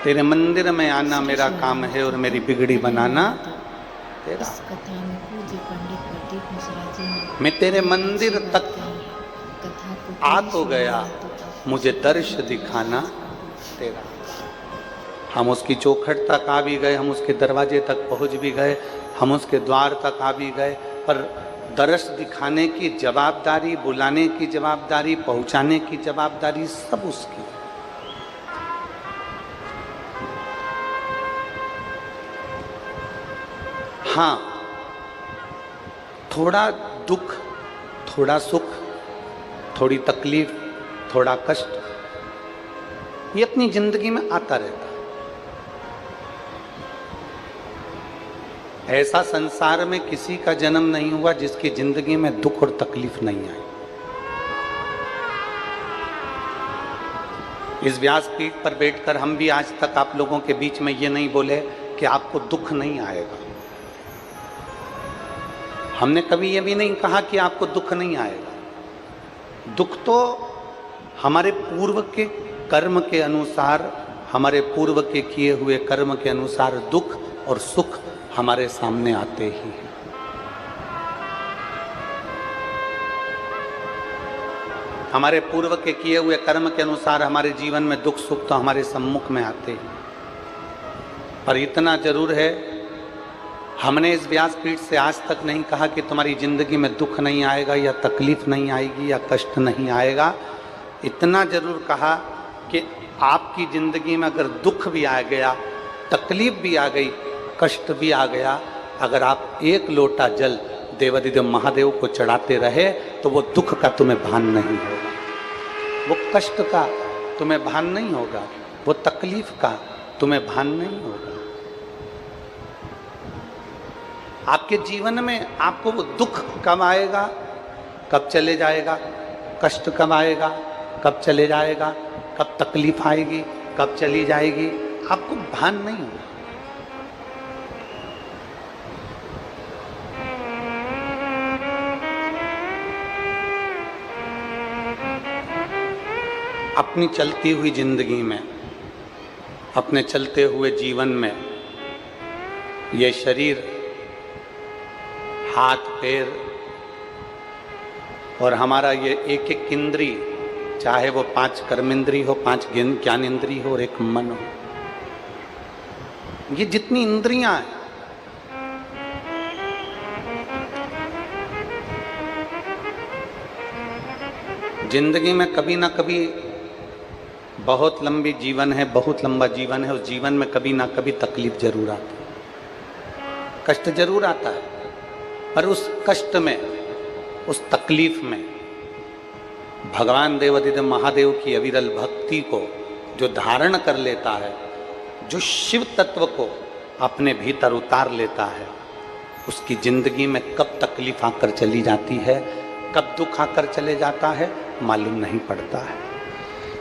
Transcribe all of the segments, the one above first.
तेरे मंदिर में आना मेरा काम है और मेरी बिगड़ी बनाना तेरा। इस कथा में पूज्य पंडित प्रदीप मिश्रा जी ने मैं तेरे मंदिर तक कथा को आ तो गया, मुझे दर्श दिखाना तेरा। हम उसकी चौखट तक आ भी गए, हम उसके दरवाजे तक पहुंच भी गए, हम उसके द्वार तक आ भी गए, पर दर्श दिखाने की जवाबदारी, बुलाने की जवाबदारी, पहुंचाने की जवाबदारी सब उसकी। हाँ, थोड़ा दुख, थोड़ा सुख, थोड़ी तकलीफ, थोड़ा कष्ट, ये अपनी जिंदगी में आता रहता है। ऐसा संसार में किसी का जन्म नहीं हुआ जिसकी जिंदगी में दुख और तकलीफ नहीं आई। इस व्यासपीठ पर बैठकर हम भी आज तक आप लोगों के बीच में ये नहीं बोले कि आपको दुख नहीं आएगा। हमने कभी ये भी नहीं कहा कि आपको दुख नहीं आएगा। दुख तो हमारे पूर्व के कर्म के अनुसार, हमारे पूर्व के किए हुए कर्म के अनुसार दुख और सुख हमारे सामने आते ही हैं। हमारे पूर्व के किए हुए कर्म के अनुसार हमारे जीवन में दुख सुख तो हमारे सम्मुख में आते हैं। पर इतना जरूर है, हमने इस व्यासपीठ से आज तक नहीं कहा कि तुम्हारी जिंदगी में दुख नहीं आएगा या तकलीफ नहीं आएगी या कष्ट नहीं आएगा। इतना जरूर कहा कि आपकी जिंदगी में अगर दुख भी आ गया, तकलीफ भी आ गई, कष्ट भी आ गया, अगर आप एक लोटा जल देवाधिदेव महादेव को चढ़ाते रहे तो वो दुख का तुम्हें भान नहीं होगा, वो कष्ट का तुम्हें भान नहीं होगा, वो तकलीफ का तुम्हें भान नहीं होगा। आपके जीवन में आपको वो दुख कब आएगा, कब चले जाएगा, कष्ट कब आएगा, कब चले जाएगा, कब तकलीफ आएगी, कब चली जाएगी, आपको भान नहीं होगा। अपनी चलती हुई जिंदगी में, अपने चलते हुए जीवन में ये शरीर, हाथ पैर और हमारा ये एक एक इंद्री, चाहे वो 5 कर्मेंद्री हो, 5 ज्ञानेंद्री हो और एक मन हो, ये जितनी इंद्रियां हैं, जिंदगी में कभी ना कभी, बहुत लंबी जीवन है, बहुत लंबा जीवन है, उस जीवन में कभी ना कभी तकलीफ जरूर आती है, कष्ट जरूर आता है। पर उस कष्ट में, उस तकलीफ में भगवान देवाधिदेव महादेव की अविरल भक्ति को जो धारण कर लेता है, जो शिव तत्व को अपने भीतर उतार लेता है, उसकी जिंदगी में कब तकलीफ आकर चली जाती है, कब दुख आकर चले जाता है, मालूम नहीं पड़ता है।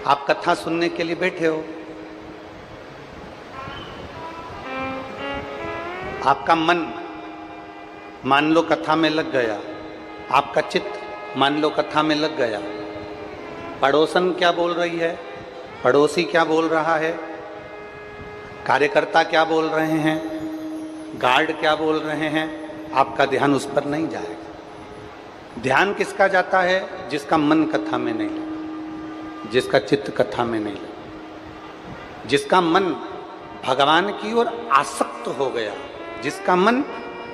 आप कथा सुनने के लिए बैठे हो, आपका मन मान लो कथा में लग गया, आपका चित्त मान लो कथा में लग गया। पड़ोसन क्या बोल रही है, पड़ोसी क्या बोल रहा है, कार्यकर्ता क्या बोल रहे हैं, गार्ड क्या बोल रहे हैं, आपका ध्यान उस पर नहीं जाएगा। ध्यान किसका जाता है? जिसका मन कथा में नहीं लगा, जिसका चित्त कथा में नहीं लगा, जिसका मन भगवान की ओर आसक्त हो गया, जिसका मन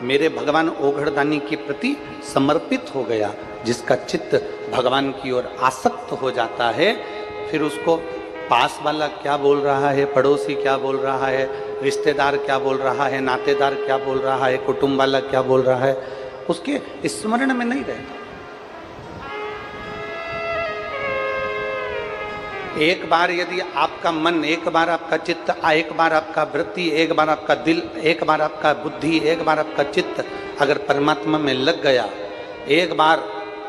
मेरे भगवान ओघड़दानी के प्रति समर्पित हो गया, जिसका चित्त भगवान की ओर आसक्त हो जाता है, फिर उसको पास वाला क्या बोल रहा है, पड़ोसी क्या बोल रहा है, रिश्तेदार क्या बोल रहा है, नातेदार क्या बोल रहा है, कुटुंब वाला क्या बोल रहा है, उसके स्मरण में नहीं रहता। एक बार यदि आपका मन, एक बार आपका चित्त, एक बार आपका वृत्ति, एक बार आपका दिल, एक बार आपका बुद्धि, एक बार आपका चित्त अगर परमात्मा में लग गया, एक बार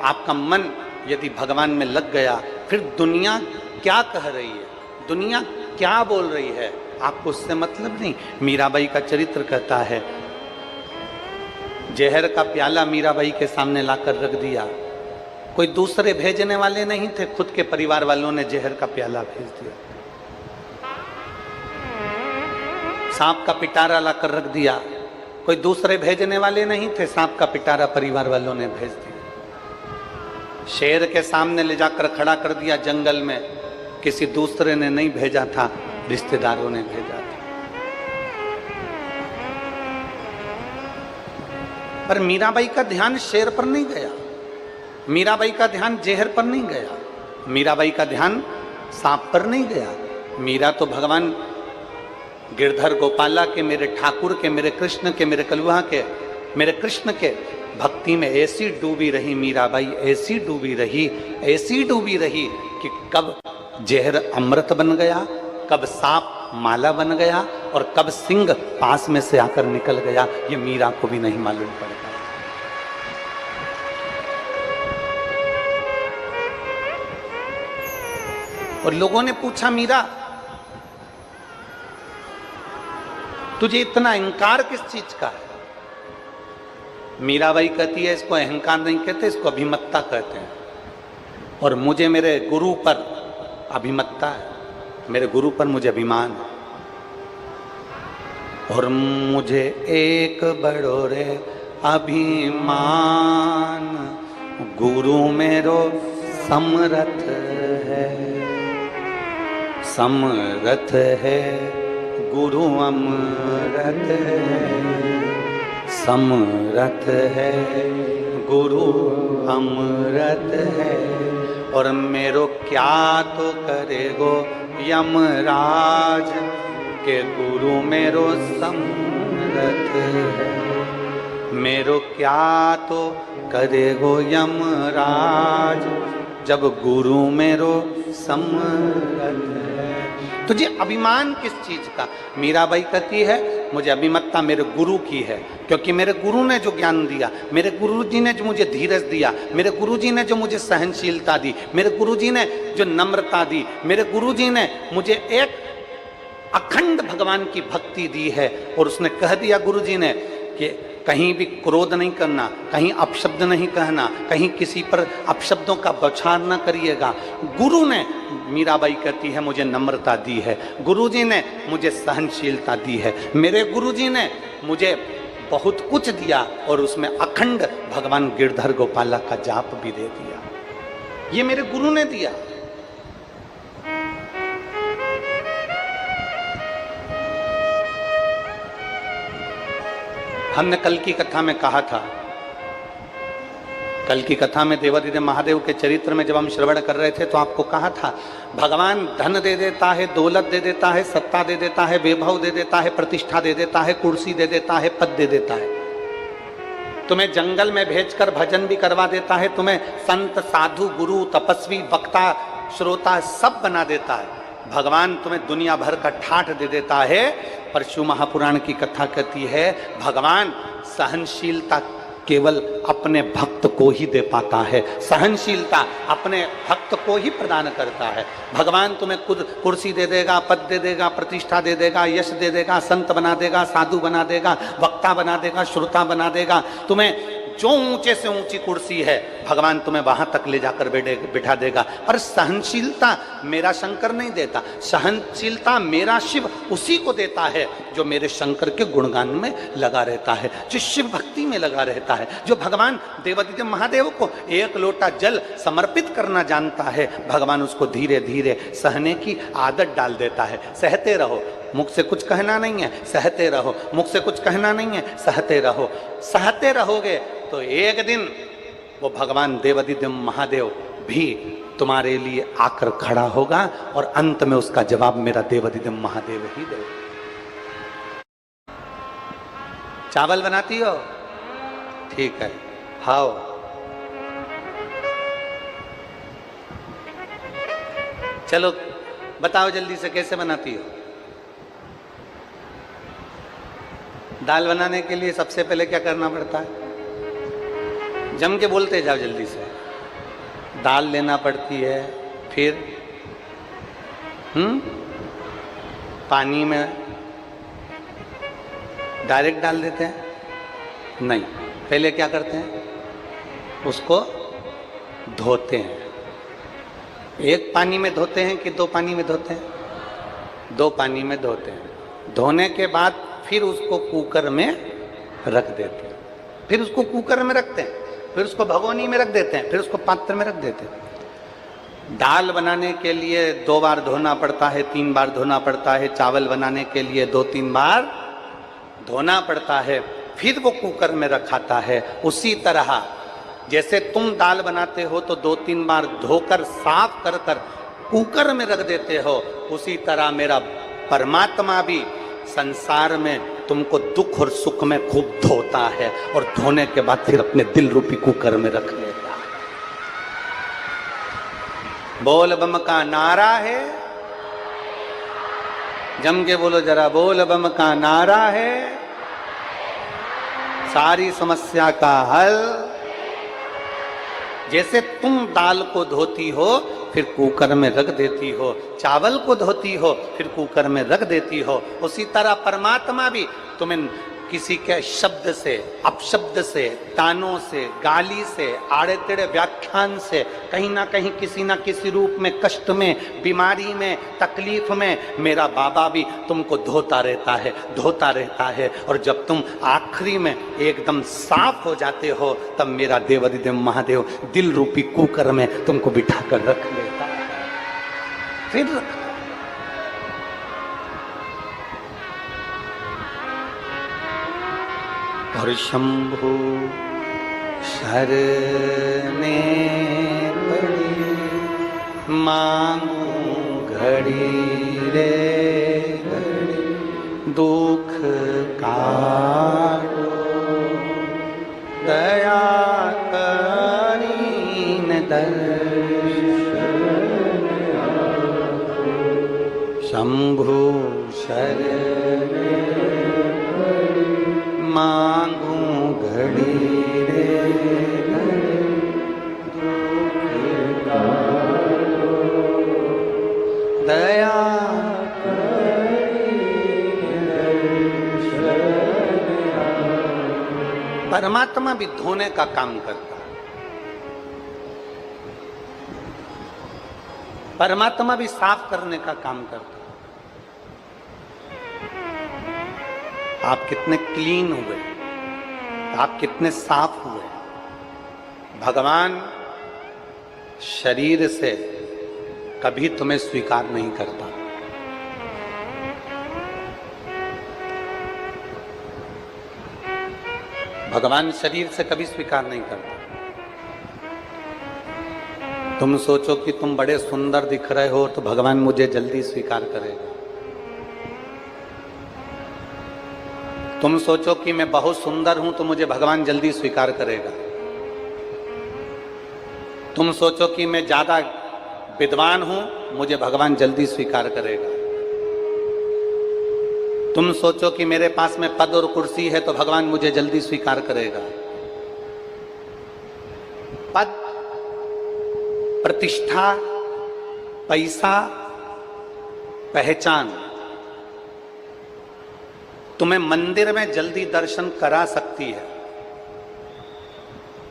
आपका मन यदि भगवान में लग गया, फिर दुनिया क्या कह रही है, दुनिया क्या बोल रही है, आपको उससे मतलब नहीं। मीराबाई का चरित्र कहता है, जहर का प्याला मीराबाई के सामने लाकर रख दिया, कोई दूसरे भेजने वाले नहीं थे, खुद के परिवार वालों ने जहर का प्याला भेज दिया। सांप का पिटारा लाकर रख दिया, कोई दूसरे भेजने वाले नहीं थे, सांप का पिटारा परिवार वालों ने भेज दिया। शेर के सामने ले जाकर खड़ा कर दिया जंगल में, किसी दूसरे ने नहीं भेजा था, रिश्तेदारों ने भेजा था। पर मीराबाई का ध्यान शेर पर नहीं गया, मीराबाई का ध्यान जहर पर नहीं गया, मीराबाई का ध्यान सांप पर नहीं गया। मीरा तो भगवान गिरधर गोपाला के, मेरे ठाकुर के, मेरे कृष्ण के, मेरे कलुआ के, मेरे कृष्ण के भक्ति में ऐसी डूबी रही मीराबाई, ऐसी डूबी रही, ऐसी डूबी रही कि कब जहर अमृत बन गया, कब सांप माला बन गया और कब सिंह पास में से आकर निकल गया, ये मीरा को भी नहीं मालूम पड़ गया। और लोगों ने पूछा, मीरा तुझे इतना अहंकार किस चीज का है? मीराबाई कहती है, इसको अहंकार नहीं कहते, इसको अभिमत्ता कहते हैं। और मुझे मेरे गुरु पर अभिमत्ता है, मेरे गुरु पर मुझे अभिमान है। और मुझे एक बड़ो रे अभिमान, गुरु मेरो समरथ है, समरथ है, गुरु अमरथ है, समरथ है, गुरु अमरत है। और मेरो क्या तो करेगो यमराज के गुरु मेरो समरथ है, मेरो क्या तो करेगो यमराज जब गुरु मेरो समरथ है। तुझे अभिमान किस चीज का? मीराबाई कहती है, मुझे अभिमत्ता मेरे गुरु की है, क्योंकि मेरे गुरु ने जो ज्ञान दिया, मेरे गुरुजी ने जो मुझे धीरज दिया, मेरे गुरुजी ने जो मुझे सहनशीलता दी, मेरे गुरुजी ने जो नम्रता दी, मेरे गुरुजी ने मुझे एक अखंड भगवान की भक्ति दी है। और उसने कह दिया गुरुजी ने कि कहीं भी क्रोध नहीं करना, कहीं अपशब्द नहीं कहना, कहीं किसी पर अपशब्दों का बौछार न करिएगा। गुरु ने, मीराबाई कहती है, मुझे नम्रता दी है, गुरुजी ने मुझे सहनशीलता दी है, मेरे गुरुजी ने मुझे बहुत कुछ दिया और उसमें अखंड भगवान गिरधर गोपाला का जाप भी दे दिया। ये मेरे गुरु ने दिया। हमने कल की कथा में कहा था, कल की कथा में देवादिदेव महादेव के चरित्र में जब हम श्रवण कर रहे थे तो आपको कहा था, भगवान धन दे देता है, दौलत दे देता है, सत्ता दे देता है, वैभव दे देता है, प्रतिष्ठा दे देता है, कुर्सी दे देता है, पद दे देता है, तुम्हें जंगल में भेजकर भजन भी करवा देता है, तुम्हें संत साधु गुरु तपस्वी वक्ता श्रोता सब बना देता है। भगवान तुम्हें दुनिया भर का ठाठ दे देता है। पर शिव महापुराण की कथा कहती है, भगवान सहनशीलता केवल अपने भक्त को ही दे पाता है, सहनशीलता अपने भक्त को ही प्रदान करता है। भगवान तुम्हें खुद कुर्सी दे देगा, पद दे देगा, प्रतिष्ठा दे देगा, यश दे देगा, संत बना देगा, साधु बना देगा, वक्ता बना देगा, श्रोता बना देगा। तुम्हें जो ऊंचे से ऊंची कुर्सी है भगवान तुम्हें वहां तक ले जाकर बिठा देगा। पर सहनशीलता मेरा शंकर नहीं देता, सहनशीलता मेरा शिव उसी को देता है जो मेरे शंकर के गुणगान में लगा रहता है, जो शिव भक्ति में लगा रहता है, जो भगवान देवादिदेव महादेव को एक लोटा जल समर्पित करना जानता है। भगवान उसको धीरे धीरे सहने की आदत डाल देता है। सहते रहो, मुख से कुछ कहना नहीं है, सहते रहो, मुख से कुछ कहना नहीं है, सहते रहो। सहते रहोगे तो एक दिन वो भगवान देवादिदेव महादेव भी तुम्हारे लिए आकर खड़ा होगा और अंत में उसका जवाब मेरा देवादिदेव महादेव ही देगा। चावल बनाती हो? ठीक है, खाओ। चलो बताओ जल्दी से कैसे बनाती हो? दाल बनाने के लिए सबसे पहले क्या करना पड़ता है? जम के बोलते जाओ जल्दी से। दाल लेना पड़ती है, फिर पानी में डायरेक्ट डाल देते हैं? नहीं, पहले क्या करते हैं? उसको धोते हैं। एक पानी में धोते हैं कि दो पानी में धोते हैं? दो पानी में धोते हैं। धोने के बाद फिर उसको कुकर में रख देते हैं, फिर उसको कुकर में रखते हैं, फिर उसको भगोनी में रख देते हैं, फिर उसको पात्र में रख देते हैं। दाल बनाने के लिए 2 बार धोना पड़ता है, 3 बार धोना पड़ता है। चावल बनाने के लिए 2-3 बार धोना पड़ता है, फिर वो कुकर में रखाता है। उसी तरह जैसे तुम दाल बनाते हो तो 2-3 बार धोकर साफ कर कर कुकर में रख देते हो, उसी तरह मेरा परमात्मा भी संसार में तुमको दुख और सुख में खूब धोता है, और धोने के बाद फिर अपने दिल रूपी कुकर में रख लेता है। बोल बम का नारा है, जम के बोलो जरा, बोल बम का नारा है, सारी समस्या का हल। जैसे तुम दाल को धोती हो फिर कुकर में रख देती हो, चावल को धोती हो फिर कुकर में रख देती हो, उसी तरह परमात्मा भी तुम्हें किसी के शब्द से, अपशब्द से, तानों से, गाली से, आड़े टेढ़े व्याख्यान से, कहीं ना कहीं किसी ना किसी रूप में, कष्ट में, बीमारी में, तकलीफ में मेरा बाबा भी तुमको धोता रहता है, धोता रहता है। और जब तुम आखिरी में एकदम साफ हो जाते हो तब मेरा देवाधिदेव महादेव दिल रूपी कुकर में तुमको बिठा कर रख लेता है, फिर रखता है। और शंभु शरणे पड़ी मांगू घड़ी रे घड़ी, दुख काटो दया करीन दर्शन। शंभु शरणे मांगू घड़ी रे घड़ी, दुख काटो दया करीन। परमात्मा भी धोने का काम करता है, परमात्मा भी साफ करने का काम करता है। आप कितने क्लीन हुए, आप कितने साफ हुए। भगवान शरीर से कभी तुम्हें स्वीकार नहीं करता। भगवान शरीर से कभी स्वीकार नहीं करता। तुम सोचो कि तुम बड़े सुंदर दिख रहे हो तो भगवान मुझे जल्दी स्वीकार करेगा। तुम सोचो कि मैं बहुत सुंदर हूं तो मुझे भगवान जल्दी स्वीकार करेगा। तुम सोचो कि मैं ज्यादा विद्वान हूं, मुझे भगवान जल्दी स्वीकार करेगा। तुम सोचो कि मेरे पास में पद और कुर्सी है तो भगवान मुझे जल्दी स्वीकार करेगा। पद, प्रतिष्ठा, पैसा, पहचान तुम्हें मंदिर में जल्दी दर्शन करा सकती है।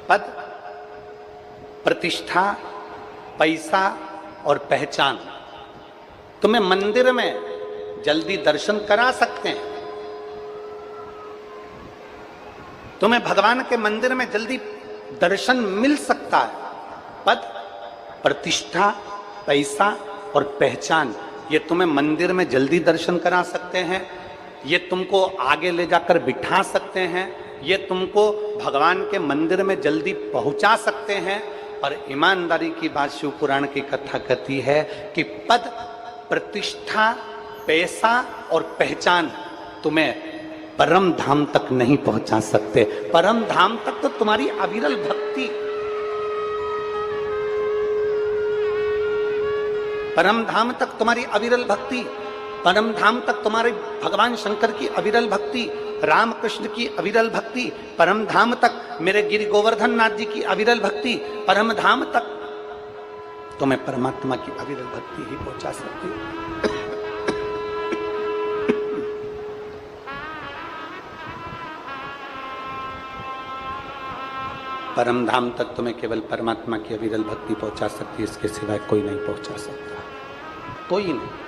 पद, प्रतिष्ठा, पैसा और पहचान तुम्हें मंदिर में जल्दी दर्शन करा सकते हैं। तुम्हें भगवान के मंदिर में जल्दी दर्शन मिल सकता है। पद, प्रतिष्ठा, पैसा और पहचान ये तुम्हें मंदिर में जल्दी दर्शन करा सकते हैं, ये तुमको आगे ले जाकर बिठा सकते हैं, ये तुमको भगवान के मंदिर में जल्दी पहुंचा सकते हैं। और ईमानदारी की बात शिव पुराण की कथा कहती है कि पद, प्रतिष्ठा, पैसा और पहचान तुम्हें परम धाम तक नहीं पहुंचा सकते। परम धाम तक तो तुम्हारी अविरल भक्ति, परम धाम तक तुम्हारी अविरल भक्ति, परम धाम तक तुम्हारे भगवान शंकर की अविरल भक्ति, राम कृष्ण की अविरल भक्ति, परम धाम तक मेरे गिरि गोवर्धन नाथ जी की अविरल भक्ति, परम धाम तक तुम्हें परमात्मा की अविरल भक्ति ही पहुंचा सकती है। परम धाम तक तुम्हें केवल परमात्मा की अविरल भक्ति पहुंचा सकती है, इसके सिवाय कोई नहीं पहुंचा सकता, कोई नहीं।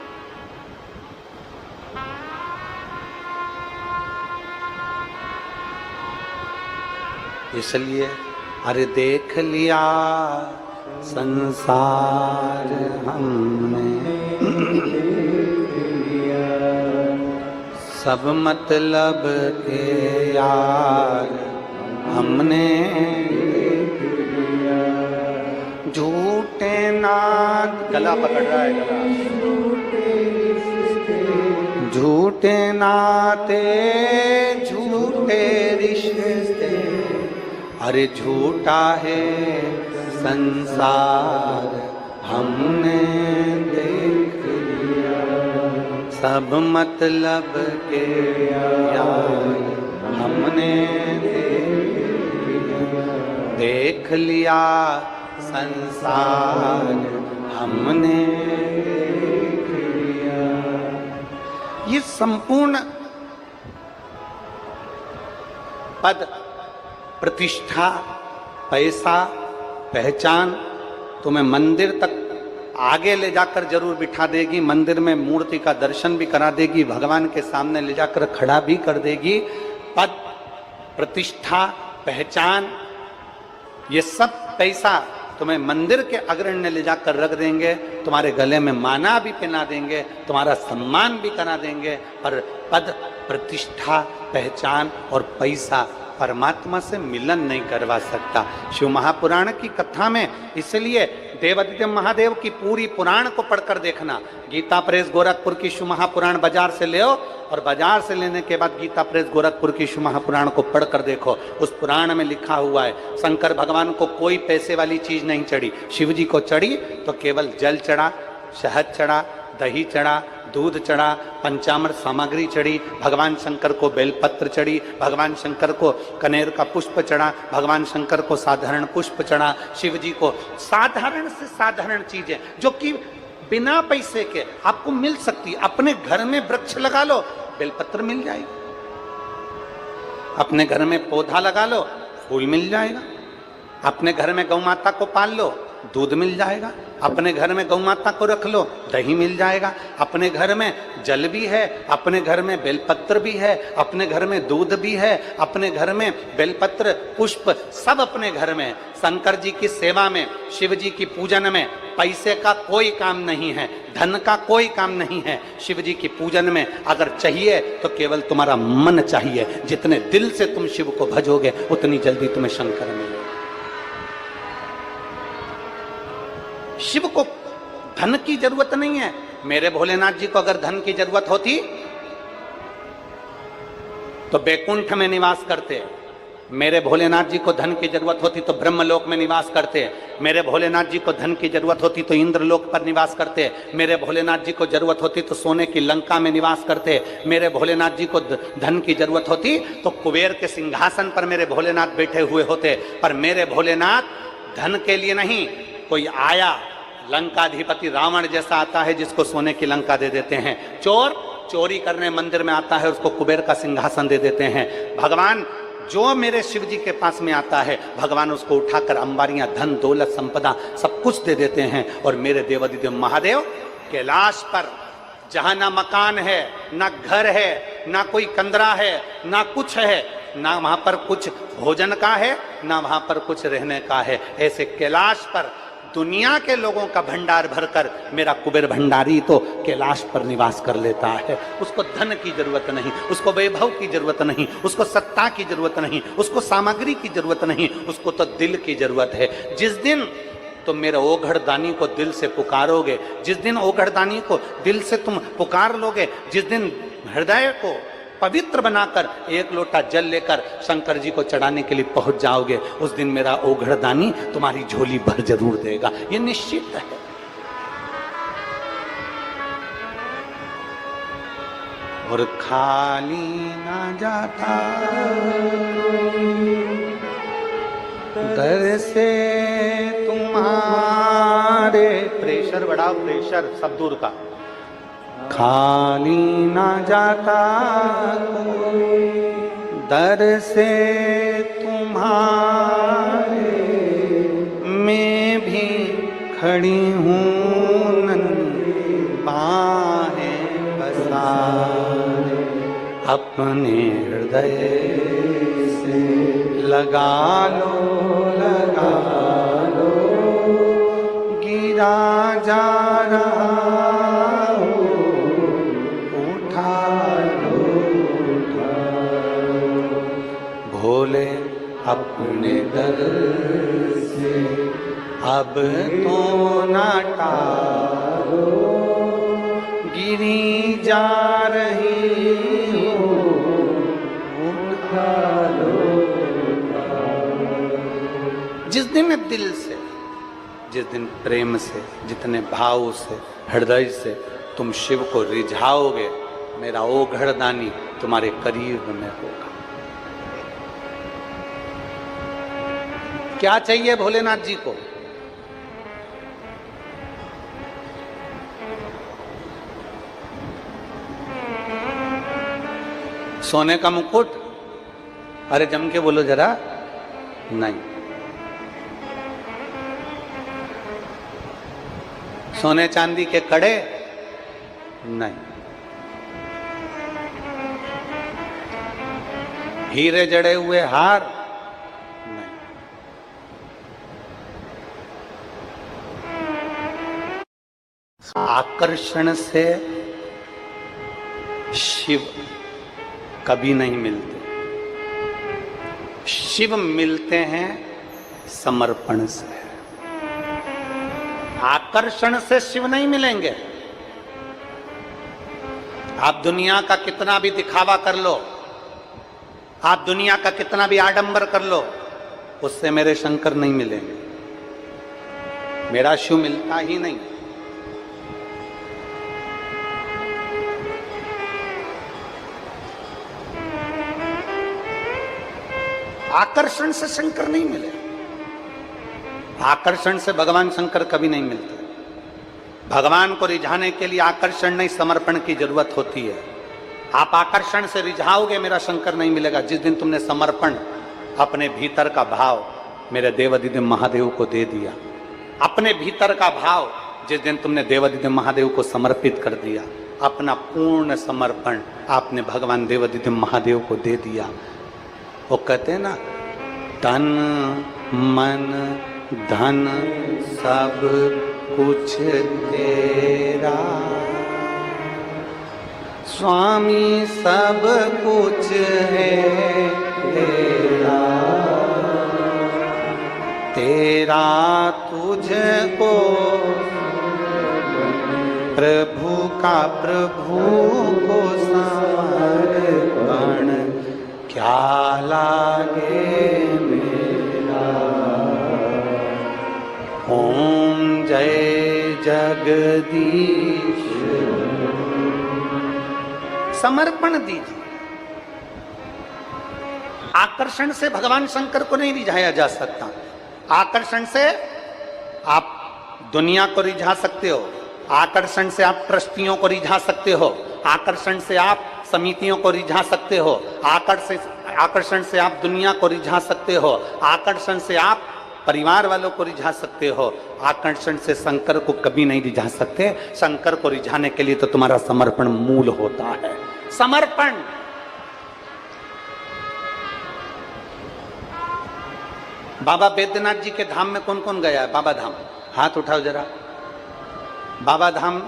इसलिए अरे देख लिया संसार हमने, सब मतलब के यार हमने, झूठे नाथ, गला पकड़ रहा है गला, झूठे नाते झूठे रिश्ते, अरे झूठा है संसार हमने देख लिया, सब मतलब के यार हमने देख लिया, संसार हमने देख लिया। ये संपूर्ण पद, प्रतिष्ठा, पैसा, पहचान तुम्हें मंदिर तक आगे ले जाकर जरूर बिठा देगी, मंदिर में मूर्ति का दर्शन भी करा देगी, भगवान के सामने ले जाकर खड़ा भी कर देगी। पद, प्रतिष्ठा, पहचान, ये सब पैसा तुम्हें मंदिर के अग्रण्य ले जाकर रख देंगे, तुम्हारे गले में माला भी पहना देंगे, तुम्हारा सम्मान भी करा देंगे, पर पद, प्रतिष्ठा, पहचान और पैसा परमात्मा से मिलन नहीं करवा सकता। शिव महापुराण की कथा में इसलिए देवादिदेव महादेव की पूरी पुराण को पढ़कर देखना। गीता प्रेस गोरखपुर की शिव महापुराण बाजार से ले आओ, और बाजार से लेने के बाद गीता प्रेस गोरखपुर की शिव महापुराण को पढ़कर देखो। उस पुराण में लिखा हुआ है शंकर भगवान को कोई पैसे वाली चीज नहीं चढ़ी, शिव जी को चढ़ी तो केवल जल चढ़ा, शहद चढ़ा, दही चढ़ा, दूध चढ़ा, पंचामृत सामग्री चढ़ी, भगवान शंकर को बेलपत्र चढ़ी, भगवान शंकर को कनेर का पुष्प चढ़ा, भगवान शंकर को साधारण पुष्प चढ़ा, शिव जी को साधारण से साधारण चीजें जो कि बिना पैसे के आपको मिल सकती। अपने घर में वृक्ष लगा लो, बेलपत्र मिल जाएगी, अपने घर में पौधा लगा लो, फूल मिल जाएगा, अपने घर में गौ माता को पाल लो, दूध मिल जाएगा, अपने घर में गौ माता को रख लो, दही मिल जाएगा, अपने घर में जल भी है, अपने घर में बेलपत्र भी है, अपने घर में दूध भी है, अपने घर में बेलपत्र, पुष्प सब अपने घर में। शंकर जी की सेवा में, शिव जी की पूजन में पैसे का कोई काम नहीं है, धन का कोई काम नहीं है। शिव जी की पूजन में अगर चाहिए तो केवल तुम्हारा मन चाहिए। जितने दिल से तुम शिव को भजोगे उतनी जल्दी तुम्हें शंकर मिलेगा। शिव को धन की जरूरत नहीं है। मेरे भोलेनाथ जी को अगर धन की जरूरत होती तो बैकुंठ में निवास करते, मेरे भोलेनाथ जी को धन की जरूरत होती तो ब्रह्मलोक में निवास करते, मेरे भोलेनाथ जी को धन की जरूरत होती तो इंद्रलोक पर निवास करते, मेरे भोलेनाथ जी को जरूरत होती तो सोने की लंका में निवास करते, मेरे भोलेनाथ जी को धन की जरूरत होती तो कुबेर के सिंहासन पर मेरे भोलेनाथ बैठे हुए होते। पर मेरे भोलेनाथ धन के लिए नहीं, कोई आया लंकाधिपति रावण जैसा आता है जिसको सोने की लंका दे देते हैं, चोर चोरी करने मंदिर में आता है उसको कुबेर का सिंहासन दे देते हैं। भगवान जो मेरे शिव जी के पास में आता है भगवान उसको उठाकर अंबारियां, धन, दौलत, संपदा सब कुछ दे देते हैं। और मेरे देवादिदेव महादेव कैलाश पर जहां ना मकान है, ना घर है, ना कोई कंदरा है, ना कुछ है, ना वहां पर कुछ भोजन का है, ना वहां पर कुछ रहने का है, ऐसे कैलाश पर दुनिया के लोगों का भंडार भरकर मेरा कुबेर भंडारी तो कैलाश पर निवास कर लेता है। उसको धन की जरूरत नहीं, उसको वैभव की जरूरत नहीं, उसको सत्ता की जरूरत नहीं, उसको सामग्री की जरूरत नहीं, उसको तो दिल की जरूरत है। जिस दिन तुम मेरे ओघड़दानी को दिल से पुकारोगे, जिस दिन ओघड़दानी को दिल से तुम पुकार लोगे, जिस दिन हृदय को पवित्र बनाकर एक लोटा जल लेकर शंकर जी को चढ़ाने के लिए पहुंच जाओगे, उस दिन मेरा ओघड़दानी तुम्हारी झोली भर जरूर देगा, ये निश्चित है। और खाली ना जाता दर से तुम्हारे, प्रेशर बढ़ाओ, प्रेशर सब दूर का, खाली ना जाता दर से तुम्हारे, मैं भी खड़ी हूँ नन्ही बाहें पसारे, अपने हृदय से लगा लो गिरा जा रहा हो, उठा लो भोले अपने दर से अब तो ना टालो, गिरी जा रही हो, उठा लो। जिस दिन दिल से, जिस दिन प्रेम से, जितने भाव से, हृदय से तुम शिव को रिझाओगे, मेरा ओघड़दानी तुम्हारे करीब में होगा। क्या चाहिए भोलेनाथ जी को? सोने का मुकुट? अरे जम के बोलो जरा। नहीं। सोने चांदी के कड़े? नहीं। हीरे जड़े हुए हार? नहीं। आकर्षण से शिव कभी नहीं मिलते। शिव मिलते हैं समर्पण से। आकर्षण से शिव नहीं मिलेंगे। आप दुनिया का कितना भी दिखावा कर लो, आप दुनिया का कितना भी आडंबर कर लो, उससे मेरे शंकर नहीं मिलेंगे। मेरा शिव मिलता ही नहीं। आकर्षण से शंकर नहीं मिले। आकर्षण से भगवान शंकर कभी नहीं मिलते। भगवान को रिझाने के लिए आकर्षण नहीं, समर्पण की जरूरत होती है। आप आकर्षण से रिझाओगे, मेरा शंकर नहीं मिलेगा। जिस दिन तुमने समर्पण, अपने भीतर का भाव मेरे देवाधिदेव महादेव को दे दिया, अपने भीतर का भाव जिस दिन तुमने देवाधिदेव महादेव को समर्पित कर दिया, अपना पूर्ण समर्पण आपने भगवान देवाधिदेव महादेव को दे दिया, वो कहते हैं ना, तन मन धन सब कुछ तेरा, स्वामी सब कुछ है तेरा, तेरा तुझको प्रभु का प्रभु को समर्पण क्या लागे मेरा। ओम जय जगदीश। समर्पण दीजिए। आकर्षण से भगवान शंकर को नहीं रिझाया जा सकता। आकर्षण से आप दुनिया को रिझा सकते हो, आकर्षण से आप ट्रस्टियों को रिझा सकते हो, आकर्षण से आप समितियों को रिझा सकते हो, आकर्षण से आप दुनिया को रिझा सकते हो, आकर्षण से आप परिवार वालों को रिझा सकते हो। आकर्षण से शंकर को कभी नहीं रिझा सकते। शंकर को रिझाने के लिए तो तुम्हारा समर्पण मूल होता है। समर्पण। बाबा बैद्यनाथ जी के धाम में कौन कौन गया है? बाबा धाम हाथ उठाओ जरा। बाबा धाम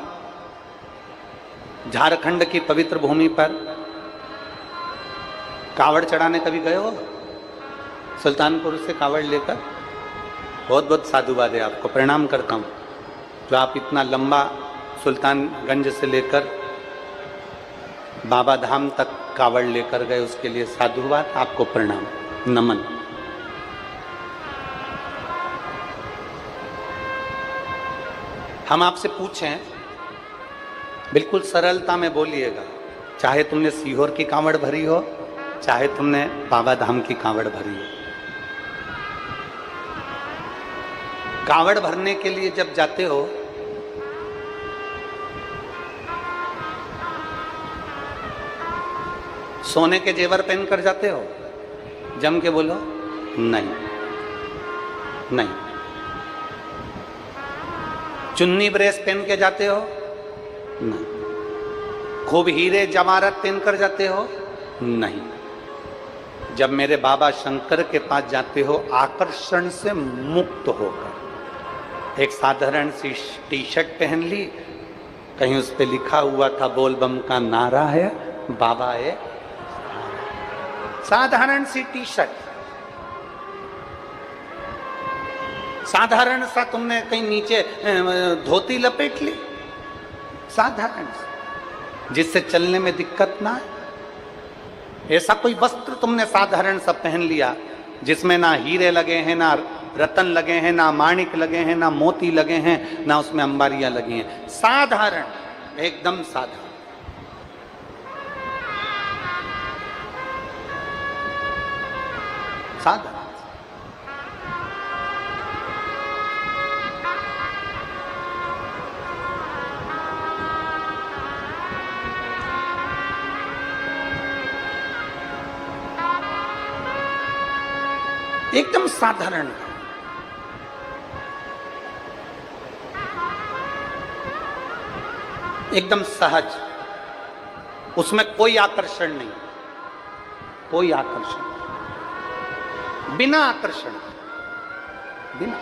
झारखंड की पवित्र भूमि पर कावड़ चढ़ाने कभी गए हो? सुल्तानपुर से कावड़ लेकर? बहुत बहुत साधुवाद है, आपको प्रणाम करता हूँ जो आप इतना लंबा सुल्तानगंज से लेकर बाबा धाम तक कावड़ लेकर गए, उसके लिए साधुवाद, आपको प्रणाम, नमन। हम आपसे पूछें, बिल्कुल सरलता में बोलिएगा, चाहे तुमने सीहोर की कांवड़ भरी हो, चाहे तुमने बाबा धाम की कांवड़ भरी हो। कांवड़ भरने के लिए जब जाते हो सोने के जेवर पहनकर जाते हो? जम के बोलो। नहीं नहीं। चुन्नी ब्रेस पहन के जाते हो? नहीं। खूब हीरे जवाहरात पहनकर जाते हो? नहीं। जब मेरे बाबा शंकर के पास जाते हो आकर्षण से मुक्त होकर, एक साधारण सी टी शर्ट पहन ली, कहीं उस पे लिखा हुआ था बोल बम का नारा है, बाबा है, साधारण सी टी शर्ट, साधारण सा तुमने कहीं नीचे धोती लपेट ली, साधारण सा, जिससे चलने में दिक्कत ना है। ऐसा कोई वस्त्र तुमने साधारण सा पहन लिया जिसमें ना हीरे लगे हैं, ना रतन लगे हैं, ना माणिक लगे हैं, ना मोती लगे हैं, ना उसमें अंबारियां लगी हैं, साधारण, एकदम साधारण। साधारण एकदम साधारण, एकदम सहज, उसमें कोई आकर्षण नहीं, कोई आकर्षण, बिना आकर्षण, बिना।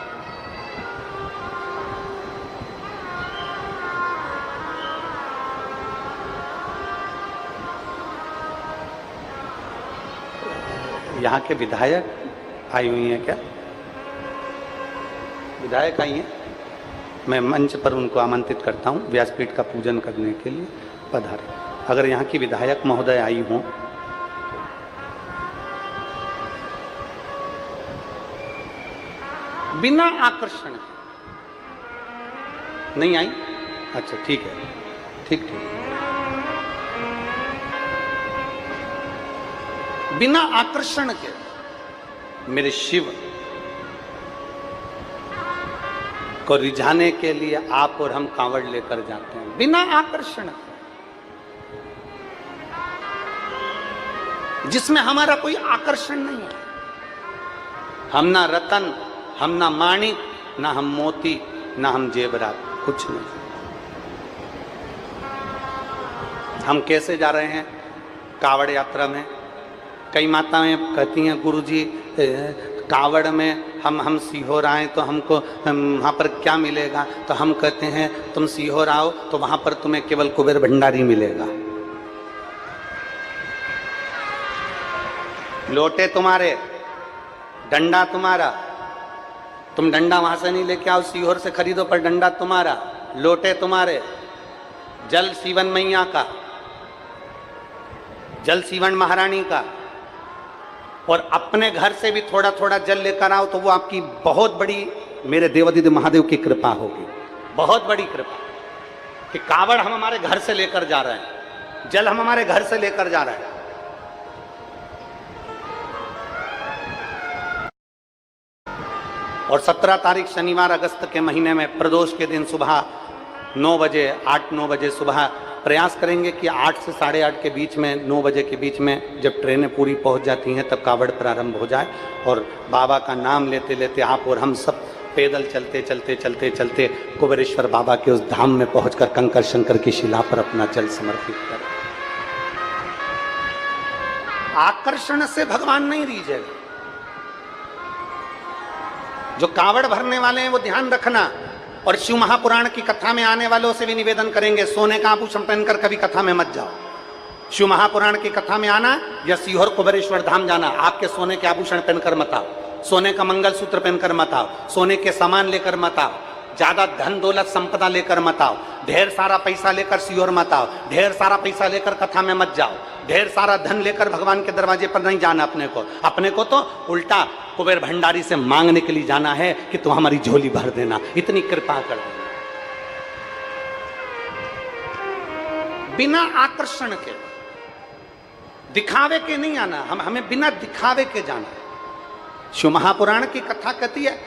यहाँ के विधायक आई हुई हैं क्या? विधायक आई हैं, मैं मंच पर उनको आमंत्रित करता हूं व्यासपीठ का पूजन करने के लिए, पधारे। अगर यहाँ की विधायक महोदय आई हों, बिना आकर्षण, नहीं आई? अच्छा ठीक है, ठीक ठीक, बिना आकर्षण के मेरे शिव को रिझाने के लिए आप और हम कांवड़ लेकर जाते हैं, बिना आकर्षण, जिसमें हमारा कोई आकर्षण नहीं है। हम ना रतन, हम ना माणिक, ना हम मोती, ना हम जेवरात, कुछ नहीं। हम कैसे जा रहे हैं कांवड़ यात्रा में? कई माताएं कहती हैं गुरुजी कांवड़ में हम सीहोर आए तो हमको वहाँ पर क्या मिलेगा? तो हम कहते हैं तुम सीहोर आओ तो वहाँ पर तुम्हें केवल कुबेर भंडारी मिलेगा, लोटे तुम्हारे, डंडा तुम्हारा, तुम डंडा वहाँ से नहीं लेके आओ, सीहोर से खरीदो, पर डंडा तुम्हारा, लोटे तुम्हारे, जल सीवन मैया का, जल सीवन महारानी का, और अपने घर से भी थोड़ा थोड़ा जल लेकर आओ तो वो आपकी बहुत बड़ी, मेरे देवादिदेव महादेव की कृपा होगी, बहुत बड़ी कृपा कि कावड़ हम हमारे घर से लेकर जा रहे हैं, जल हम हमारे घर से लेकर जा रहे हैं। और 17 तारीख शनिवार अगस्त के महीने में प्रदोष के दिन सुबह 9 बजे, 8-9 बजे सुबह प्रयास करेंगे कि 8 से 8:30 के बीच में, 9 बजे के बीच में जब ट्रेनें पूरी पहुंच जाती हैं तब कावड़ प्रारंभ हो जाए, और बाबा का नाम लेते लेते आप और हम सब पैदल चलते चलते चलते चलते कुबेरेश्वर बाबा के उस धाम में पहुंचकर कंकर शंकर की शिला पर अपना जल समर्पित करें। आकर्षण से भगवान नहीं रीझेगा। जो कावड़ भरने वाले हैं वो ध्यान रखना, और शिव महापुराण की कथा में आने वालों से भी निवेदन करेंगे सोने का आभूषण पहनकर कभी कथा में मत जाओ। शिव महापुराण की कथा में आना या सीहोर कुबेरेश्वर धाम जाना, आपके सोने के आभूषण पहनकर मत आओ, सोने का मंगलसूत्र पहनकर मत आओ, सोने के सामान लेकर मत आओ, ज्यादा धन दौलत संपदा लेकर मत आओ, ढेर सारा पैसा लेकर सीहोर मत आओ, ढेर सारा पैसा लेकर कथा में मत जाओ, ढेर सारा धन लेकर भगवान के दरवाजे पर नहीं जाना। अपने को तो उल्टा कुबेर भंडारी से मांगने के लिए जाना है कि तुम हमारी झोली भर देना, इतनी कृपा कर देना। बिना आकर्षण के, दिखावे के नहीं आना, हमें बिना दिखावे के जाना। शिव महापुराण की कथा कहती है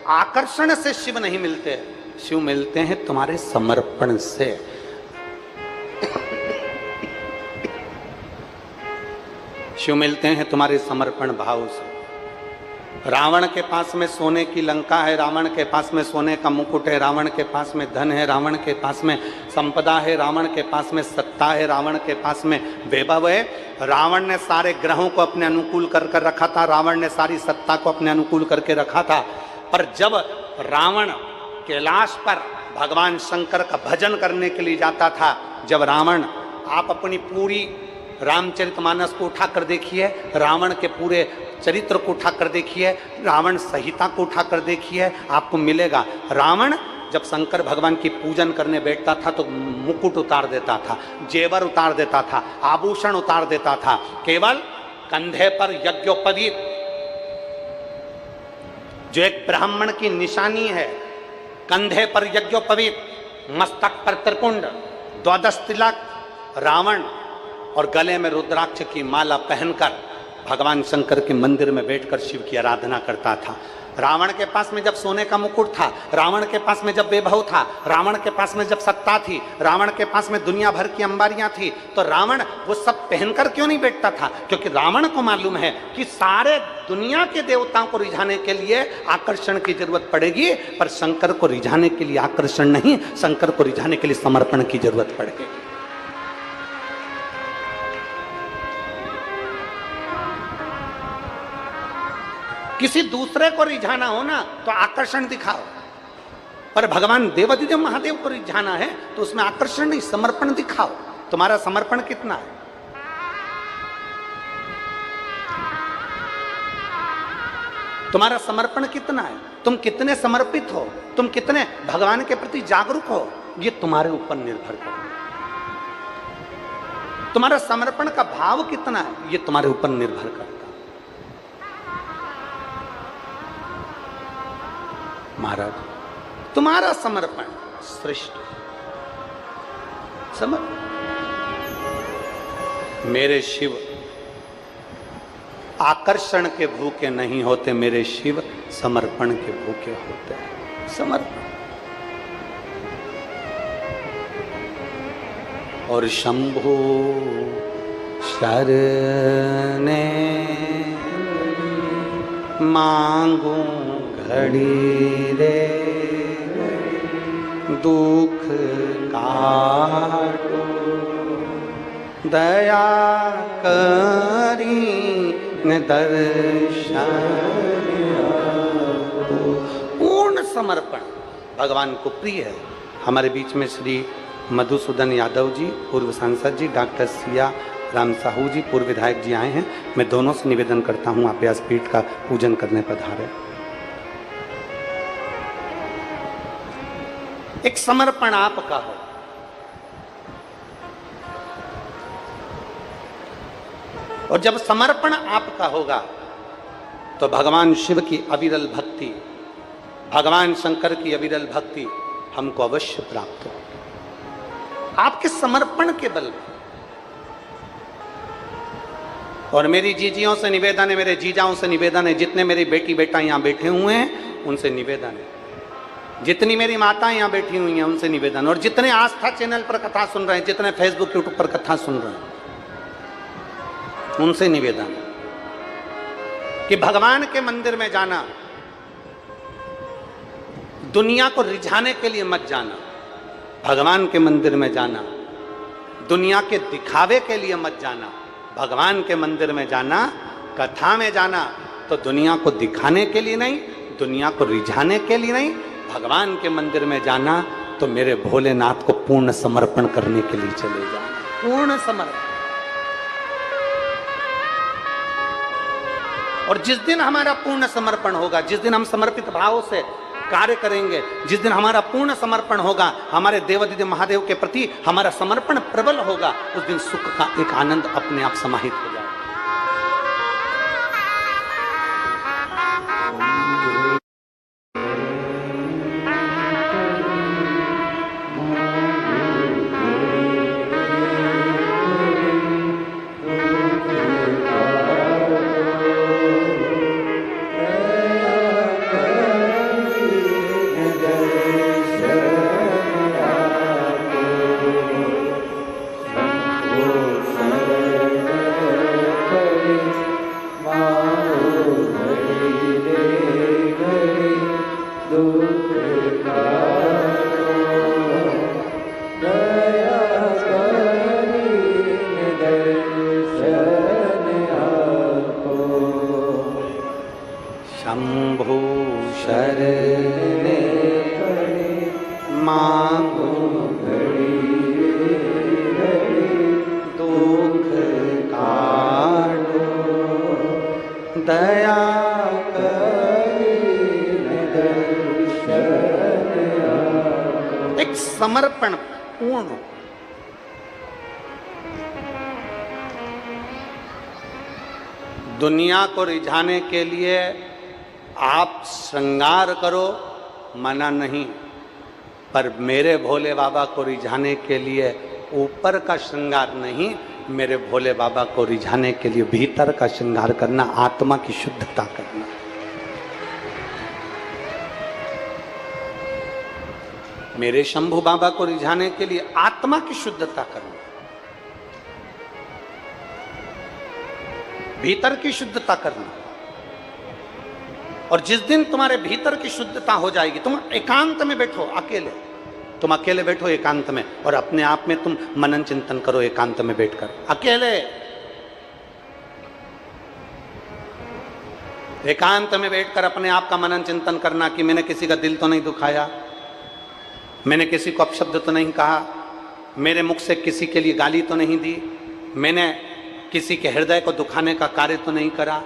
आकर्षण से शिव नहीं मिलते, शिव मिलते हैं तुम्हारे समर्पण से। शिव मिलते हैं तुम्हारे समर्पण भाव से। रावण के पास में सोने की लंका है, रावण के पास में सोने का मुकुट है, रावण के पास में धन है, रावण के पास में संपदा है, रावण के पास में सत्ता है, रावण के पास में वैभव है, रावण ने सारे ग्रहों को अपने अनुकूल कर कर रखा था, रावण ने सारी सत्ता को अपने अनुकूल करके रखा था। पर जब रावण कैलाश पर भगवान शंकर का भजन करने के लिए जाता था, जब रावण, आप अपनी पूरी रामचरितमानस को उठाकर देखिए, रावण के पूरे चरित्र को उठाकर देखिए, रावण संहिता को उठाकर देखिए, आपको मिलेगा रावण जब शंकर भगवान की पूजन करने बैठता था तो मुकुट उतार देता था, जेवर उतार देता था, आभूषण उतार देता था, केवल कंधे पर यज्ञोपवीत जो एक ब्राह्मण की निशानी है, कंधे पर यज्ञोपवीत, मस्तक पर त्रिपुंड, द्वादश तिलक, रावण और गले में रुद्राक्ष की माला पहनकर भगवान शंकर के मंदिर में बैठकर शिव की आराधना करता था। रावण के पास में जब सोने का मुकुट था, रावण के पास में जब वैभव था, रावण के पास में जब सत्ता थी, रावण के पास में दुनिया भर की अंबारियां थी, तो रावण वो सब पहनकर क्यों नहीं बैठता था? क्योंकि रावण को मालूम है कि सारे दुनिया के देवताओं को रिझाने के लिए आकर्षण की जरूरत पड़ेगी, पर शंकर को रिझाने के लिए आकर्षण नहीं, शंकर को रिझाने के लिए समर्पण की जरूरत पड़ेगी। किसी दूसरे को रिझाना हो ना तो आकर्षण दिखाओ, पर भगवान देवादिदेव महादेव को रिझाना है तो उसमें आकर्षण नहीं, समर्पण दिखाओ। तुम्हारा समर्पण कितना है? तुम्हारा समर्पण कितना है? तुम कितने समर्पित हो? तुम कितने भगवान के प्रति जागरूक हो? ये तुम्हारे ऊपर निर्भर करता है। तुम्हारा समर्पण का भाव कितना है? ये तुम्हारे ऊपर निर्भर करता है। महाराज, तुम्हारा समर्पण श्रेष्ठ समर्पण। मेरे शिव आकर्षण के भूखे नहीं होते, मेरे शिव समर्पण के भूखे होते हैं। समर्पण। और शंभु शरणे मांगू घड़ी रे दुख काटो, दया करी न दर्शन। पूर्ण समर्पण भगवान को प्रिय है। हमारे बीच में श्री मधुसूदन यादव जी, पूर्व सांसद जी, डॉक्टर सिया राम साहू जी, पूर्व विधायक जी आए हैं। मैं दोनों से निवेदन करता हूं, आप व्यासपीठ का पूजन करने पधारे। एक समर्पण आपका हो, और जब समर्पण आपका होगा तो भगवान शिव की अविरल भक्ति, भगवान शंकर की अविरल भक्ति हमको अवश्य प्राप्त हो, आपके समर्पण के बल पर। और मेरी जीजियों से निवेदन है, मेरे जीजाओं से निवेदन है, जितने मेरी बेटी बेटा यहाँ बैठे हुए हैं उनसे निवेदन है, जितनी मेरी माताएं यहाँ बैठी हुई हैं उनसे निवेदन, और जितने आस्था चैनल पर कथा सुन रहे हैं, जितने फेसबुक यूट्यूब पर कथा सुन रहे हैं, उनसे निवेदन कि भगवान के मंदिर में जाना, दुनिया को रिझाने के लिए मत जाना। भगवान के मंदिर में जाना, दुनिया के दिखावे के लिए मत जाना। भगवान के मंदिर में जाना, कथा में जाना तो दुनिया को दिखाने के लिए नहीं, दुनिया को रिझाने के लिए नहीं। भगवान के मंदिर में जाना तो मेरे भोलेनाथ को पूर्ण समर्पण करने के लिए चले जाना। पूर्ण समर्पण। और जिस दिन हमारा पूर्ण समर्पण होगा, जिस दिन हम समर्पित भाव से कार्य करेंगे, जिस दिन हमारा पूर्ण समर्पण होगा, हमारे देवादिदेव महादेव के प्रति हमारा समर्पण प्रबल होगा, उस दिन सुख का एक आनंद अपने आप समाहित हो जाएगा। समर्पण पूर्ण। दुनिया को रिझाने के लिए आप श्रृंगार करो, मना नहीं, पर मेरे भोले बाबा को रिझाने के लिए ऊपर का श्रृंगार नहीं, मेरे भोले बाबा को रिझाने के लिए भीतर का श्रृंगार करना, आत्मा की शुद्धता करना। मेरे शंभू बाबा को रिझाने के लिए आत्मा की शुद्धता करना, भीतर की शुद्धता करना। और जिस दिन तुम्हारे भीतर की शुद्धता हो जाएगी, तुम एकांत में बैठो, अकेले, तुम अकेले बैठो एकांत में और अपने आप में तुम मनन चिंतन करो एकांत में बैठकर, अकेले एकांत में बैठकर अपने आप का मनन चिंतन करना कि मैंने किसी का दिल तो नहीं दुखाया, मैंने किसी को अपशब्द तो नहीं कहा, मेरे मुख से किसी के लिए गाली तो नहीं दी, मैंने किसी के हृदय को दुखाने का कार्य तो नहीं करा।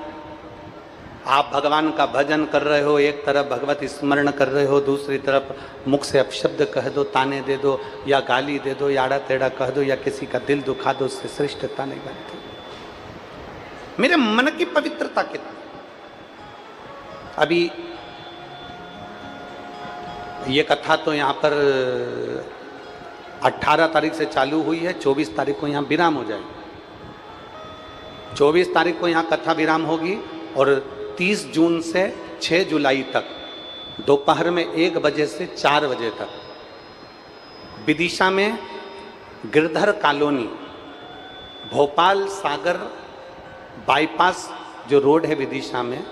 आप भगवान का भजन कर रहे हो, एक तरफ भगवत स्मरण कर रहे हो, दूसरी तरफ मुख से अपशब्द कह दो, ताने दे दो या गाली दे दो, याड़ा टेढ़ा कह दो या किसी का दिल दुखा दो, उससे श्रेष्ठता नहीं बनती। मेरे मन की पवित्रता कितनी। अभी ये कथा तो यहाँ पर 18 तारीख से चालू हुई है, 24 तारीख को यहाँ विराम हो जाएगी। 24 तारीख को यहाँ कथा विराम होगी और 30 जून से 6 जुलाई तक दोपहर में 1 बजे से 4 बजे तक विदिशा में गिरधर कॉलोनी, भोपाल सागर बाईपास जो रोड है विदिशा में,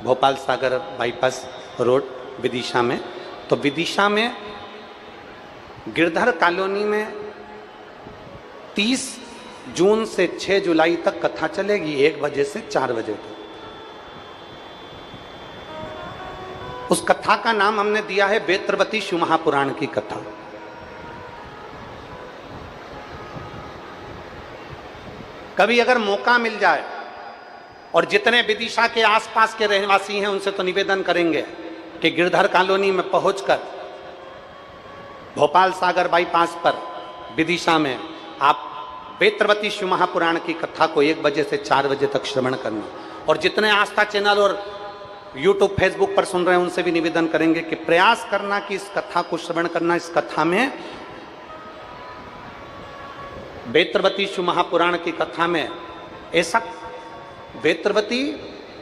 भोपाल सागर बाईपास रोड विदिशा में, तो विदिशा में गिरधर कॉलोनी में 30 जून से 6 जुलाई तक कथा चलेगी, 1 बजे से 4 बजे तक। उस कथा का नाम हमने दिया है वेत्रवती शिव महापुराण की कथा। कभी अगर मौका मिल जाए, और जितने विदिशा के आसपास के रहवासी हैं उनसे तो निवेदन करेंगे कि गिरधर कॉलोनी में पहुंचकर भोपाल सागर बाईपास पर विदिशा में आप वेत्रवती शिव महापुराण की कथा को 1 बजे से 4 बजे तक श्रवण करना। और जितने आस्था चैनल और यूट्यूब फेसबुक पर सुन रहे हैं उनसे भी निवेदन करेंगे कि प्रयास करना कि इस कथा को श्रवण करना। इस कथा में, वेत्रवती शिव महापुराण की कथा में ऐसा वेत्रवती,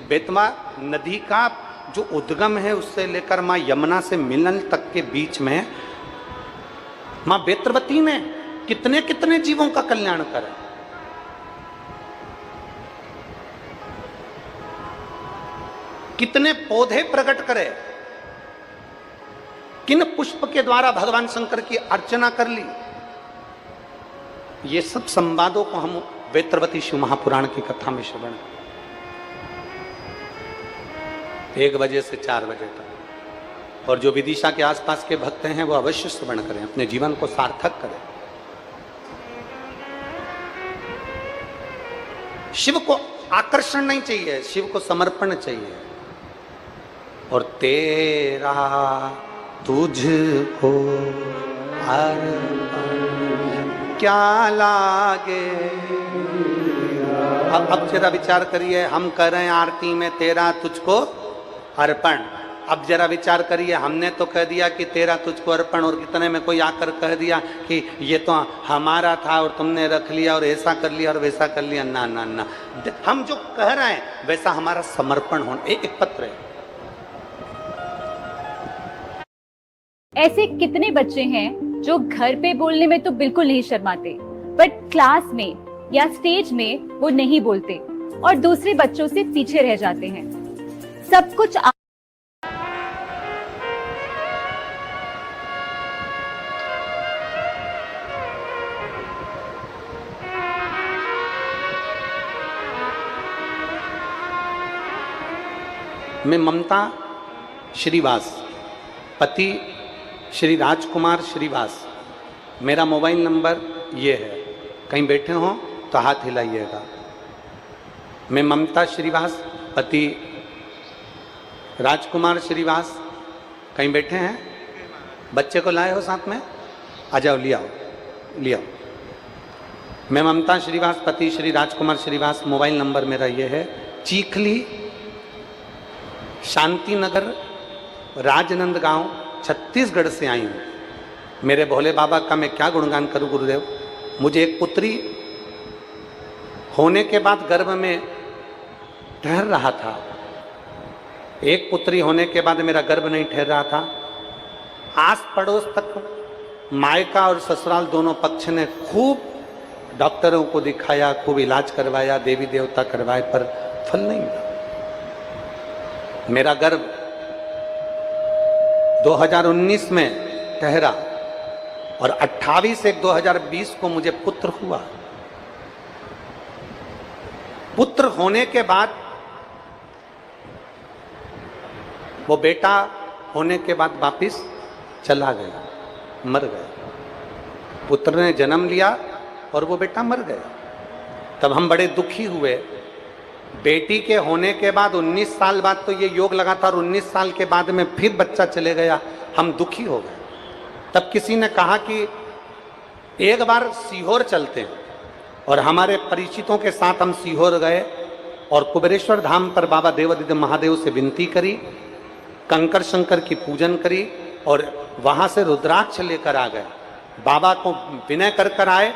बेतवा नदी का जो उद्गम है उससे लेकर माँ यमुना से मिलन तक के बीच में माँ वेत्रवती ने कितने कितने जीवों का कल्याण करा। कितने पौधे प्रकट करे, किन पुष्प के द्वारा भगवान शंकर की अर्चना कर ली। ये सब संवादों को हम वेत्रवती शिव महापुराण की कथा में श्रवण 1 बजे से 4 बजे तक। और जो विदिशा के आसपास के भक्त हैं वो अवश्य श्रवण करें, अपने जीवन को सार्थक करें। शिव को आकर्षण नहीं चाहिए, शिव को समर्पण चाहिए। और तेरा तुझको अर्पण क्या लागे। अब जरा विचार करिए, हम कर रहे हैं आरती में तेरा तुझको अर्पण। अब जरा विचार करिए, हमने तो कह दिया कि तेरा तुझको अर्पण, और कितने में कोई आकर कह दिया कि ये तो हमारा था और तुमने रख लिया और ऐसा कर लिया और वैसा कर लिया। ना ना ना, हम जो कह रहे हैं वैसा हमारा समर्पण होना। एक पत्र है। ऐसे कितने बच्चे हैं जो घर पे बोलने में तो बिल्कुल नहीं शर्माते, बट क्लास में या स्टेज में वो नहीं बोलते और दूसरे बच्चों से पीछे रह जाते हैं। सब कुछ मैं ममता श्रीवास, पति श्री राजकुमार श्रीवास। मेरा मोबाइल नंबर ये है, कहीं बैठे हो तो हाथ हिलाइएगा। मैं ममता श्रीवास, पति राजकुमार श्रीवास, कहीं बैठे हैं? बच्चे को लाए हो साथ में? आ जाओ, ले आओ, ले आओ। मैं ममता श्रीवास, पति श्री राजकुमार श्रीवास, मोबाइल नंबर मेरा ये है। चीखली, शांति नगर, राजनंदगांव, छत्तीसगढ़ से आई हूँ। मेरे भोले बाबा का मैं क्या गुणगान करूँ गुरुदेव। मुझे एक पुत्री होने के बाद गर्भ में ठहर रहा था। एक पुत्री होने के बाद मेरा गर्भ नहीं ठहर रहा था। आस पड़ोस तक मायका और ससुराल दोनों पक्ष ने खूब डॉक्टरों को दिखाया, खूब इलाज करवाया, देवी देवता करवाए, पर फल नहीं मिला। मेरा गर्भ 2019 में ठहरा और 28/1/2020 को मुझे पुत्र हुआ। पुत्र होने के बाद वो बेटा होने के बाद वापिस चला गया, मर गया। पुत्र ने जन्म लिया और वो बेटा मर गया। तब हम बड़े दुखी हुए। बेटी के होने के बाद 19 साल बाद तो ये योग लगा था और 19 साल के बाद में फिर बच्चा चले गया। हम दुखी हो गए। तब किसी ने कहा कि एक बार सीहोर चलते हैं, और हमारे परिचितों के साथ हम सीहोर गए और कुबेरेश्वर धाम पर बाबा देवादिदेव महादेव से विनती करी, कंकर शंकर की पूजन करी और वहां से रुद्राक्ष लेकर आ गए। बाबा को विनय कर कर आए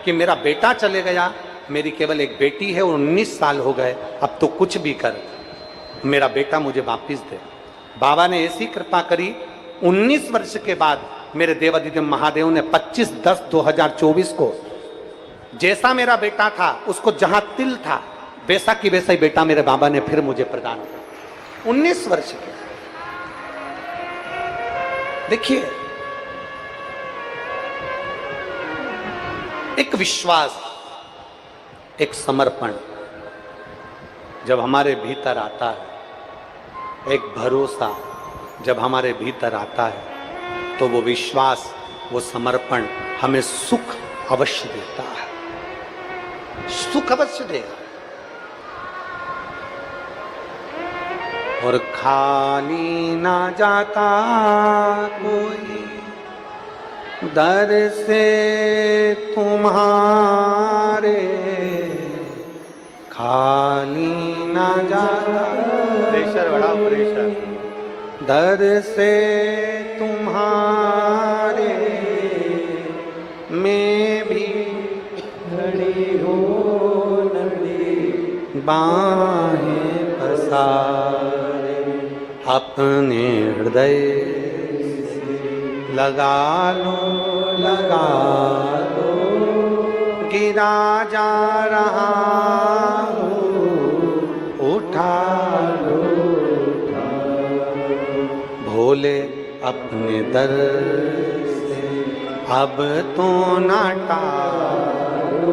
कि मेरा बेटा चले गया, मेरी केवल एक बेटी है, 19 साल हो गए, अब तो कुछ भी कर, मेरा बेटा मुझे वापिस दे। बाबा ने ऐसी कृपा करी, 19 वर्ष के बाद मेरे देवादिदेव महादेव ने 25/10/2024 को जैसा मेरा बेटा था, उसको जहां तिल था वैसा की वैसा ही बेटा मेरे बाबा ने फिर मुझे प्रदान किया, 19 वर्ष के। देखिए, एक विश्वास, एक समर्पण जब हमारे भीतर आता है, एक भरोसा जब हमारे भीतर आता है, तो वो विश्वास, वो समर्पण हमें सुख अवश्य देता है, सुख अवश्य देगा। और खाली ना जाता कोई दर से तुम्हारे, खाली ना जाता, प्रेशर बढ़ाओ, प्रेशर, दर से तुम्हारे मैं भी खड़ी हो नंदी बाहें पसारे, अपने हृदय लगा लो, लगा लो, गिरा जा रहा हूँ, उठा लो, भोले अपने दर से अब तो ना टालो,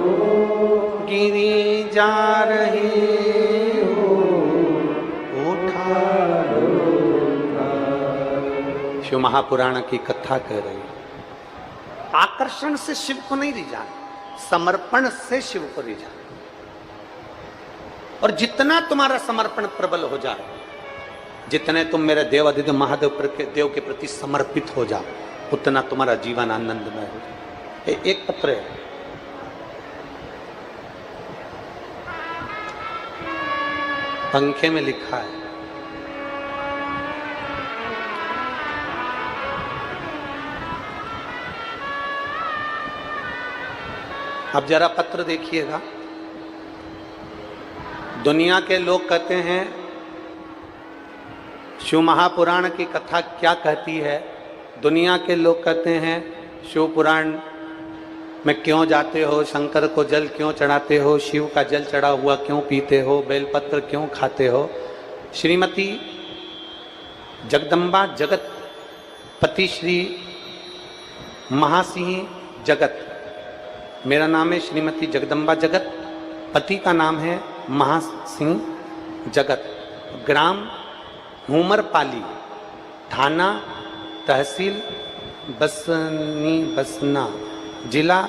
गिरी जा रही हो, उठा लो। शिव महापुराण की कथा कह रही है। आकर्षण से शिव को नहीं रिझाना, समर्पण से शिव को रिझाना। और जितना तुम्हारा समर्पण प्रबल हो जाए, जितने तुम मेरे देवादिदेव महादेव देव के प्रति समर्पित हो जाओ, उतना तुम्हारा जीवन आनंदमय हो जाए। एक पत्र है, पंखे में लिखा है, अब जरा पत्र देखिएगा। दुनिया के लोग कहते हैं शिव महापुराण की कथा क्या कहती है। दुनिया के लोग कहते हैं शिव पुराण में क्यों जाते हो, शंकर को जल क्यों चढ़ाते हो, शिव का जल चढ़ा हुआ क्यों पीते हो, बेलपत्र क्यों खाते हो। श्रीमती जगदम्बा जगत पति श्री महासिंह जगत, मेरा नाम है श्रीमती जगदम्बा जगत, पति का नाम है महासिंह जगत, ग्राम हुमरपाली, थाना तहसील बसना, जिला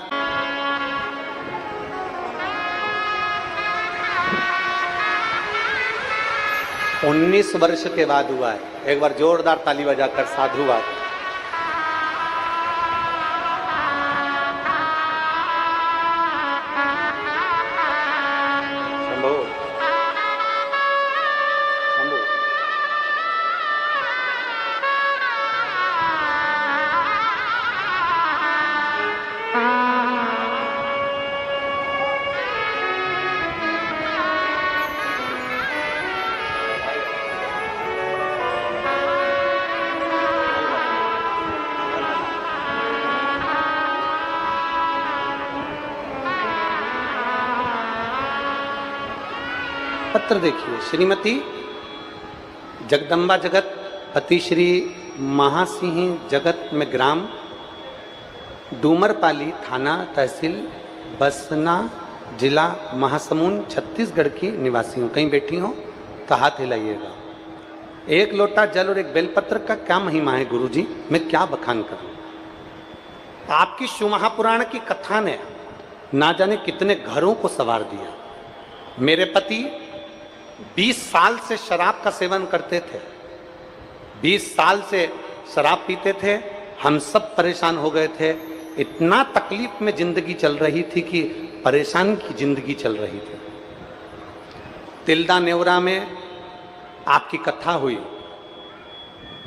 उन्नीस वर्ष के बाद हुआ है। एक बार जोरदार ताली बजाकर साधुवाद। पत्र देखिए। श्रीमती जगदम्बा जगत पति श्री महासिंह जगत में ग्राम डूमरपाली थाना तहसील बसना जिला महासमुंद छत्तीसगढ़ की निवासी हूँ। कहीं बैठी हो तो हाथ हिलाइएगा। एक लोटा जल और एक बेलपत्र का क्या महिमा है गुरुजी, मैं क्या बखान करूं। आपकी शिवमहापुराण की कथा ने ना जाने कितने घरों को संवार दिया। मेरे पति 20 साल से शराब का सेवन करते थे, 20 साल से शराब पीते थे। हम सब परेशान हो गए थे। इतना तकलीफ में जिंदगी चल रही थी कि परेशान की जिंदगी चल रही थी। तिल्दा नेवरा में आपकी कथा हुई।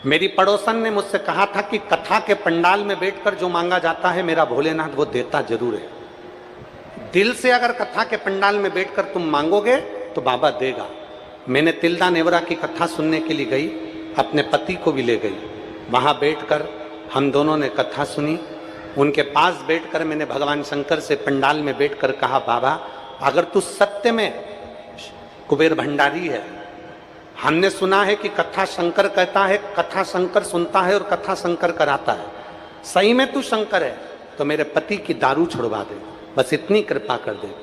मेरी पड़ोसन ने मुझसे कहा था कि कथा के पंडाल में बैठकर जो मांगा जाता है मेरा भोलेनाथ वो देता जरूर है। दिल से अगर कथा के पंडाल में बैठकर तुम मांगोगे तो बाबा देगा। मैंने तिल्दा नेवरा की कथा सुनने के लिए गई, अपने पति को भी ले गई। वहां बैठकर हम दोनों ने कथा सुनी। उनके पास बैठकर मैंने भगवान शंकर से पंडाल में बैठकर कहा, बाबा अगर तू सत्य में कुबेर भंडारी है, हमने सुना है कि कथा शंकर कहता है, कथा शंकर सुनता है और कथा शंकर कराता है, सही में तू शंकर है तो मेरे पति की दारू छुड़वा दे, बस इतनी कृपा कर दे।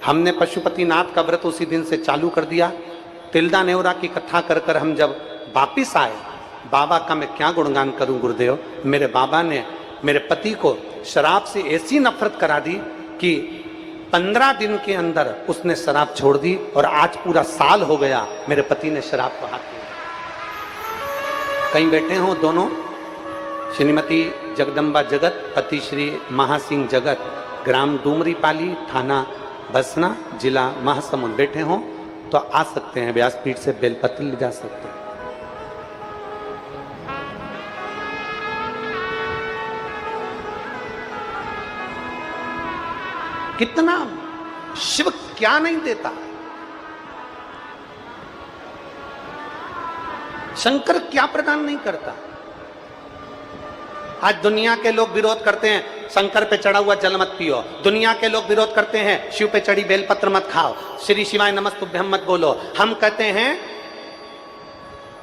हमने पशुपतिनाथ का व्रत उसी दिन से चालू कर दिया। तिल्दा नेवरा की कथा कर कर हम जब वापिस आए, बाबा का मैं क्या गुणगान करूं गुरुदेव। मेरे बाबा ने मेरे पति को शराब से ऐसी नफरत करा दी कि 15 दिन के अंदर उसने शराब छोड़ दी और आज पूरा साल हो गया मेरे पति ने शराब को हाथ दिया। कहीं बैठे हो दोनों, श्रीमती जगदम्बा जगत पति श्री महासिंह जगत ग्राम डूमरीपाली थाना बसना जिला महासमुंद बैठे हो तो आ सकते हैं, व्यासपीठ से बेलपत्र ले जा सकते हैं। कितना शिव क्या नहीं देता, शंकर क्या प्रदान नहीं करता। आज दुनिया के लोग विरोध करते हैं शंकर पे चढ़ा हुआ जल मत पियो, दुनिया के लोग विरोध करते हैं शिव पे चढ़ी बेलपत्र मत खाओ, श्री शिवाय नमस्तुभ्यम मत बोलो। हम कहते हैं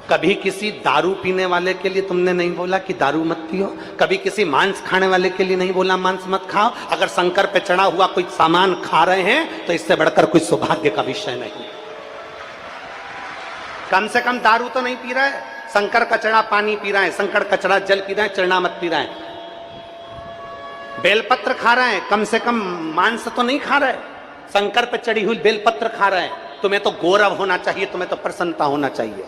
कभी किसी दारू पीने वाले के लिए तुमने नहीं बोला कि दारू मत पियो, कभी किसी मांस खाने वाले के लिए नहीं बोला मांस मत खाओ। अगर शंकर पे चढ़ा हुआ कोई सामान खा रहे हैं तो इससे बढ़कर कोई सौभाग्य का विषय नहीं। कम से कम दारू तो नहीं पी रहा है, शंकर का चढ़ा पानी पी रहा है, शंकर का चढ़ा जल पी रहा है, चरना मत पी रहा है। बेलपत्र खा रहा है, कम से कम मांस तो नहीं खा रहा है, शंकर पे चढ़ी हुई बेलपत्र खा रहा है। तुम्हें तो गौरव होना चाहिए, तुम्हें तो प्रसन्नता होना चाहिए।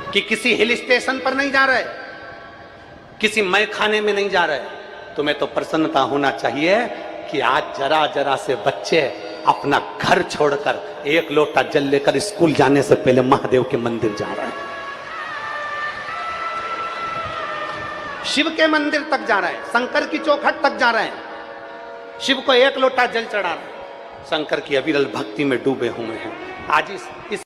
कि किसी हिल स्टेशन पर नहीं जा रहे, किसी मय खाने में नहीं जा रहे, तुम्हें तो प्रसन्नता होना चाहिए कि आज जरा जरा से बच्चे अपना घर छोड़कर एक लोटा जल लेकर स्कूल जाने से पहले महादेव के मंदिर जा रहे हैं, शिव के मंदिर तक जा रहे हैं, शंकर की चौखट तक जा रहे हैं, शिव को एक लोटा जल चढ़ा रहे हैं, शंकर की अविरल भक्ति में डूबे हुए हैं। आज इस